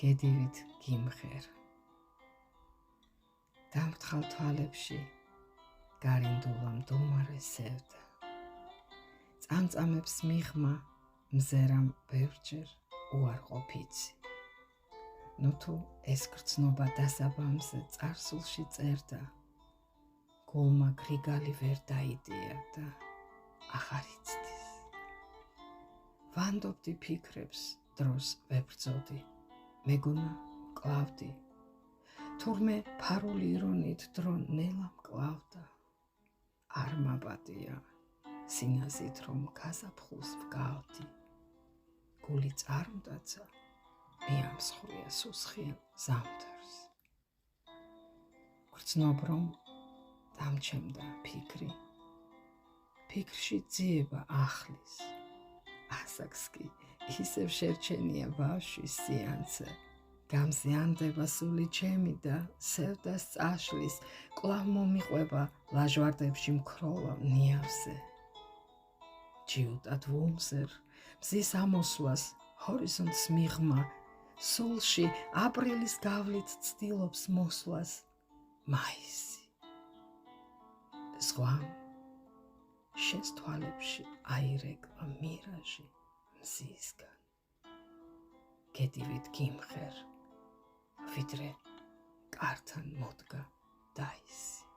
გედივით გიმღერ. დამთხალ თვალებში გარინდულა მდუმარე სევდა. წამწამებს მიღმა მზერამ ბევრჯერ უარყოფიცი. ნუ თუ ეს გრძნობა დასაბამზე წარსულში წერდა, გულმა გრიგალი ვერ დაიდია და აღარ იცდის. ვანდობდი ფიქრებს, დროს ვებრძოდი, მეგონა მკლავდი. თურმე ფარული ირონით დრო ნელა მკლავდა. არ მაბადია სინაზით რომ გაზაფხულს ვგავდი. გული წარმდაცა მიამსხვრია სუსხიან ზამთარს. გრძნობ რომ დამჩემდა ფიქრი. ფიქრში ძიება ახლის. ასაკს კი ისევ შერჩენია ბავშვის სიანცე. გამზიანდება სული ჩემი და სევდას წაშლის. კვლავ მომიყვება ლაჟვარდებში მქროლა ნიავზე. ჯიუტად ვუმზერ მზის ამოსვლას ჰორიზონტს მიღმა. სულში აპრილის გავლით ცდილობს მოსვლას მაისი. ზღვამ შენს თვალებში აირეკლა მირაჟი მზისგან. გედივით გიმღერ, ვიდრე კართან მოდგა დაისი.